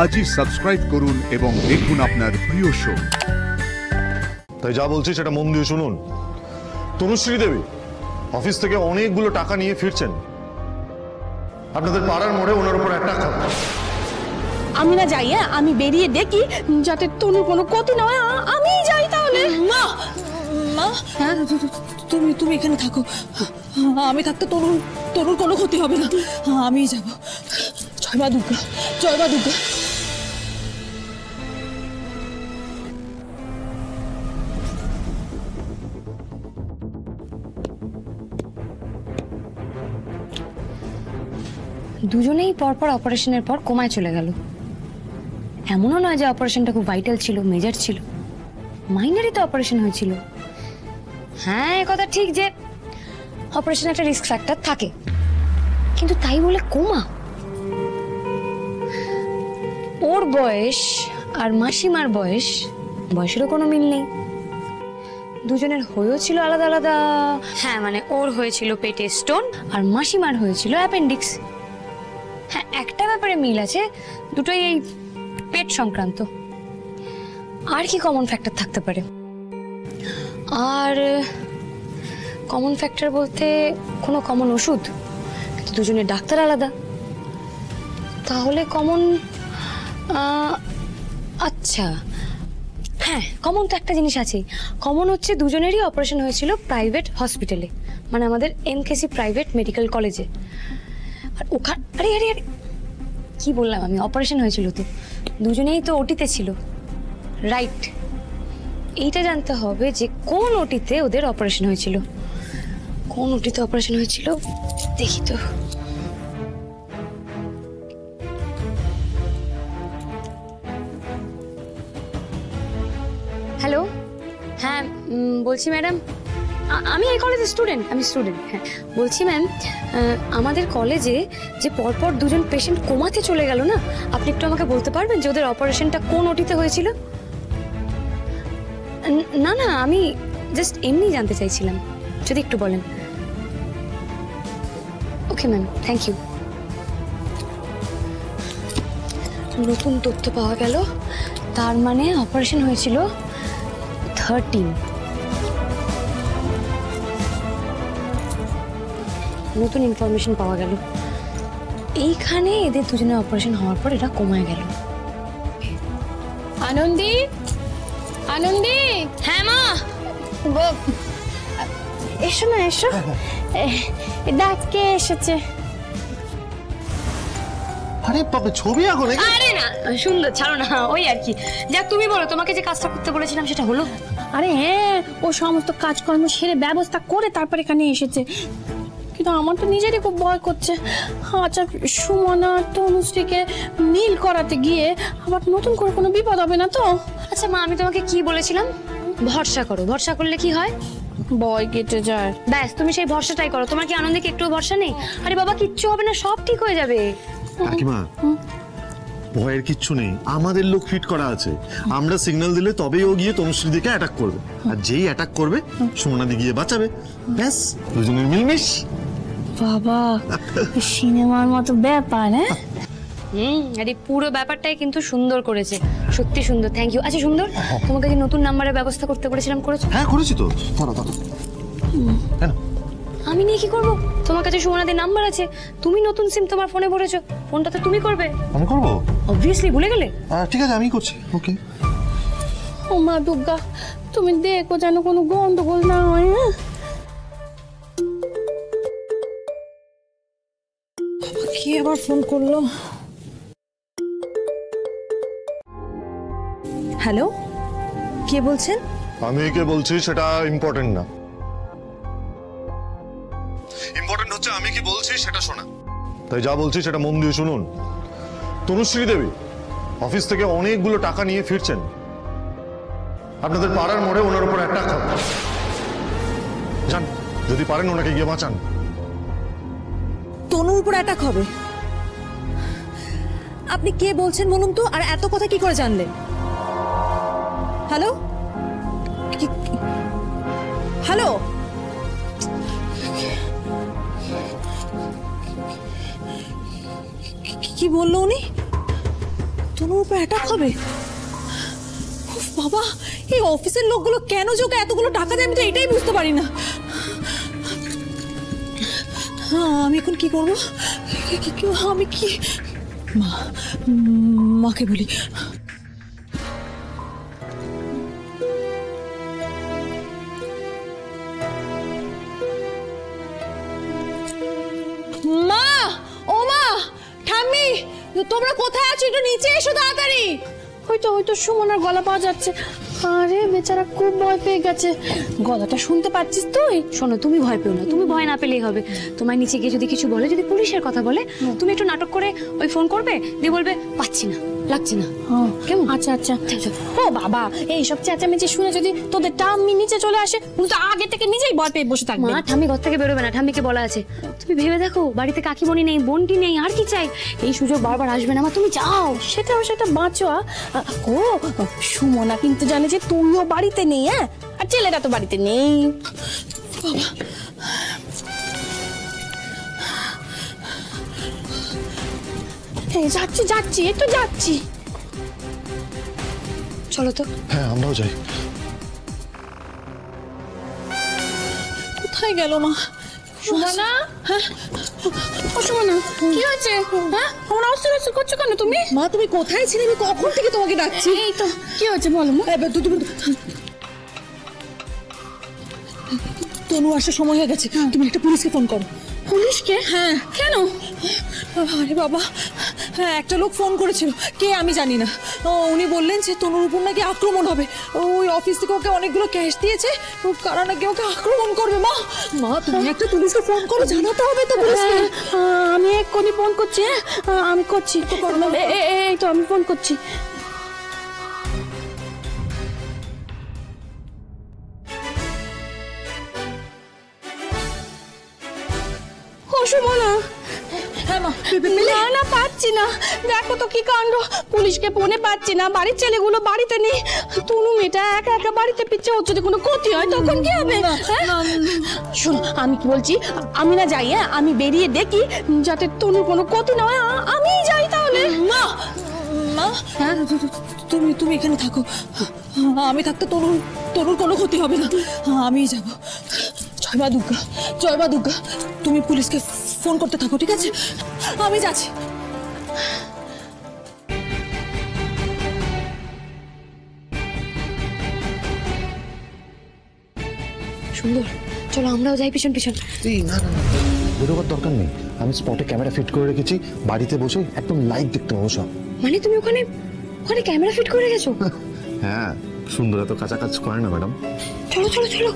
আজই সাবস্ক্রাইব করুন এবং দেখুন আপনার প্রিয় শো। তাই যা বলছি সেটা মন দিয়ে শুনুন। তনুশ্রী দেবী অফিস থেকে অনেকগুলো টাকা নিয়ে ফিরছেন। আপনাদের পাড়ার মোড়ে ওনার উপর অ্যাটাক হবে। আমি না যাই, হ্যাঁ আমি বেরিয়ে দেখি যাতে তনুর কোনো ক্ষতি না হয়। আমি যাই তাহলে। মা মা হ্যাঁ তুমি এখানে থাকো, আমি থাকতে তনুর কোনো ক্ষতি হবে না, আমিই যাব। জয় মা দুর্গা, জয় মা দুর্গা। দুজনেই পরপর অপারেশনের পর কোমায় চলে গেল। এমনও নয় যে অপারেশনটা খুব ভাইটাল ছিল, মেজর ছিল, মাইনারই তো অপারেশন হয়েছিল। হ্যাঁ এ কথা ঠিক যে অপারেশন একটা রিস্ক ফ্যাক্টর থাকে, কিন্তু তাই বলে কোমা? ওর বয়স আর মাসিমার বয়সেরও কোনো মিল নেই। দুজনের হয়েছিল আলাদা আলাদা। হ্যাঁ মানে ওর হয়েছিল পেটে স্টোন আর মাসিমার হয়েছিল অ্যাপেন্ডিক্স। হ্যাঁ একটা ব্যাপারে মিল আছে, দুটোই এই পেট সংক্রান্ত। আর কি কমন ফ্যাক্টর থাকতে পারে? আর কমন ফ্যাক্টর বলতে কোনো কমন ওষুধ, কিন্তু দুজনের ডাক্তার আলাদা। তাহলে কমন আচ্ছা হ্যাঁ কমন তো একটা জিনিস আছে। কমন হচ্ছে দুজনেরই অপারেশন হয়েছিল প্রাইভেট হসপিটালে, মানে আমাদের এমকেসি প্রাইভেট মেডিকেল কলেজে। আর ওখানে আরে আরে আরে কি বললাম আমি, অপারেশন হয়েছিল তো দুজনেই তো ওটিতে ছিল, রাইট? এইটা জানতে হবে যে কোন ওটিতে ওদের অপারেশন হয়েছিল। কোন ওটিতে অপারেশন হয়েছিল দেখি তো। হ্যালো, হ্যাঁ বলছি ম্যাডাম, আমি এই কলেজের স্টুডেন্ট, হ্যাঁ বলছি ম্যাম, আমাদের কলেজে যে পরপর দুজন পেশেন্ট কোমাতে চলে গেল না, আপনি একটু আমাকে বলতে পারবেন যে ওদের অপারেশনটা কোন ওটিতে হয়েছিল? না না আমি জাস্ট এমনি জানতে চাইছিলাম, যদি একটু বলেন। Okay ma'am, thank you. নতুন তথ্য পাওয়া গেল, তার মানে অপারেশন হয়েছিল 13। নতুন ইনফরমেশন পাওয়া গেল। এইখানে এদের দুজনের অপারেশন হওয়ার পর এরা কমায় গেল। আনন্দি, আনন্দি। হ্যাঁ মা, এসো না এসো। ডাকে এসেছে। আরে বাবা ছবি আঁকো নাকি? আরে না সুন্দর, ছাড়ো না, ওই আর কি। যাক তুমি বলো, তোমাকে যে কাজটা করতে বলেছিলাম সেটা হলো? আরে হ্যাঁ, ও সমস্ত কাজকর্ম সেরে ব্যবস্থা করে তারপর এখানে এসেছে। কিন্তু আমার তো নিজেরই খুব ভয় করছে। আচ্ছা সুমনা তনুশ্রীকে নীল করাতে গিয়ে আবার নতুন করে কোনো বিপদ হবে না তো? আচ্ছা মা, আমি তোমাকে কি বলেছিলাম? ভরসা করো, ভরসা করলে কি হয়? ভয় কেটে যায়। ব্যাস তুমি সেই ভরসাটাই করো। তোমার কি আনন্দে একটু ভরসা নেই? আরে বাবা কিচ্ছু হবে না, সব ঠিক হয়ে যাবে। কাকিমা ভয়ের কিচ্ছু নেই, আমাদের লোক ফিট করা আছে। আমরা সিগন্যাল দিলে তবেই ও গিয়ে তনুশ্রী দিকে অ্যাটাক করবে, আর যেই অ্যাটাক করবে সুমনাদি গিয়ে বাঁচাবে। ব্যাস দুজনের মিলমিশ। বাবা সিনেমার মতো ব্যাপার। হ্যাঁ আরে পুরো ব্যাপারটাই কিন্তু সুন্দর করেছে, সত্যি সুন্দর, থ্যাংক ইউ। আচ্ছা সুন্দর, তোমাকে যে নতুন নাম্বারের ব্যবস্থা করতে বলেছিলাম করেছো? হ্যাঁ করেছি তো। কেন আমি নিয়ে কি করবো? তোমার কাছে সুমনাদের নাম্বার আছে, তুমি নতুন সিম তোমার ফোনে ভরেছো, ফোনটা তো তুমি করবে। আমি করবো? অবভিয়াসলি, ভুলে গেলে? ঠিক আছে আমি করছি। ওকে। ও মা দুর্গা, তুমি দেখো যেন কোনো গন্ডগোল না হয়। কি আবার ফোন করলো? হ্যালো, কে বলছেন? আমি কে বলছি সেটা ইম্পর্টেন্ট না, ইম্পর্টেন্ট হচ্ছে আমি কি বলছি সেটা শোনা। তাই যা বলছি সেটা মন দিয়ে শুনুন। তনুশ্রী দেবী অফিস থেকে অনেকগুলো টাকা নিয়ে ফিরছেন। আপনাদের পাড়ার মোড়ে ওনার উপর অ্যাটাক হবে। যান, যদি পারেন ওনাকে গিয়ে বাঁচান। তনুর উপর অ্যাটাক হবে? আপনি কে বলছেন বলুন তো, আর এত কথা কি করে জানলেন? হ্যালো হ্যালো, কি বললো উনি? তনুর উপর অ্যাটাক হবে। উফ বাবা, এই অফিসের লোকগুলো কেন যোগে এতগুলো টাকা দেয় আমি তো এটাই বুঝতে পারি না। আমি এখন কি করবো? আমি কি মাকে বলি। মা, ও মা, ঠাম্মি, তোমরা কোথায় আছো? একটু নিচে এসো তাড়াতাড়ি। হয়তো সুমনার গলা পাওয়া যাচ্ছে। আরে বেচারা খুব ভয় পেয়ে গেছে। গলাটা শুনতে পাচ্ছিস তুই? শোনো, তুমি ভয় পেও না, তুমি ভয় না পেলেই হবে। তোমার নিচে গিয়ে যদি কিছু বলে, যদি পুলিশের কথা বলে, তুমি একটু নাটক করে ওই ফোন করবে, দিয়ে বলবে পাচ্ছি না, লাগছে না। কেমন? আচ্ছা। ও বাবা, এইসব চেঁচামেচি শুনে যদি তোদের টাম্মি নিচে চলে আসে, উনি তো আগে থেকে নিজেই ভয় পেয়ে বসে থাকবে। মা, ঠাম্মি ঘর থেকে বেরোবে না, ঠাম্মিকে বলা আছে। তুমি ভেবে দেখো, বাড়িতে কাকিমণি নেই, বোনটি নেই, আর কি চাই? এই সুযোগ বারবার আসবে না মা, তুমি যাও। সেটা বাঁচো। ও সুমনা কিন্তু জানে যে তুইও বাড়িতে নেই, হ্যাঁ, আর ছেলেটা তো বাড়িতে নেই। যাচ্ছি, একটু যাচ্ছি। চলো তো। হ্যাঁ, আমরাও যাই। কোথায় গেল মা? সুমনা, হ্যাঁ, ও সুমনা, কি হয়েছে? হ্যাঁ, আমার অস্ত্র করছো কেন তুমি? মা, তুমি কোথায় ছিলে? আমি কখন থেকে তোমাকে ডাকছি। এই তো, কি হয়েছে বলো মা? তনু আসার সময় হয়ে গেছে, তুমি একটা পুলিশকে ফোন করো। পুলিশকে? হ্যাঁ। কেন? আরে বাবা, হ্যাঁ, একটা লোক ফোন করেছিল, কে আমি জানি না। উনি বললেন যে তনুর উপর নাকি আক্রমণ হবে। ওই অফিস থেকে ওকে অনেকগুলো ক্যাশ দিয়েছে, কারা নাকি ওকে আক্রমণ করবে। মা তুমি একটা পুলিশকে ফোন করো, জানাতে হবে তো পুলিশকে। আমি এক্ষুনি ফোন করছি। আমি করছি, এই তো আমি ফোন করছি। সুমনা, হ্যাঁ মা। না পাচ্ছি না, দেখো তো কি কাণ্ড। পুলিশকে ফোনে পাচ্ছি না, বাড়ির ছেলেগুলো বাড়িতে নেই। তনু মেয়েটা একা বাড়িতে পিচ্ছে, ওর যদি কোনো ক্ষতি হয় তখন কি হবে? শোনো, আমি কি বলছি, আমি না যাই, হ্যাঁ, আমি বেরিয়ে দেখি যাতে তনুর কোনো ক্ষতি না হয়। আমিই যাই তাহলে। মা, হ্যাঁ, তুমি এখানে থাকো। আমি থাকতে তনুর কোনো ক্ষতি হবে না। আমিই যাব। জয় মা দুর্গা, তুমি পুলিশকে ফোন করতে থাকো, ঠিক আছে? আমি যাচ্ছি। সুন্দর, চলো আমরাও যাই পিছন। না, বেরোবার দরকার নেই। আমি স্পটে ক্যামেরা ফিট করে রেখেছি, বাড়িতে বসে একদম লাইভ দেখতে পাবো সব। মানে তুমি ওখানে ক্যামেরা ফিট করে গেছো? হ্যাঁ, সুন্দর এত কাছাকাছি করে না ম্যাডাম। চলো।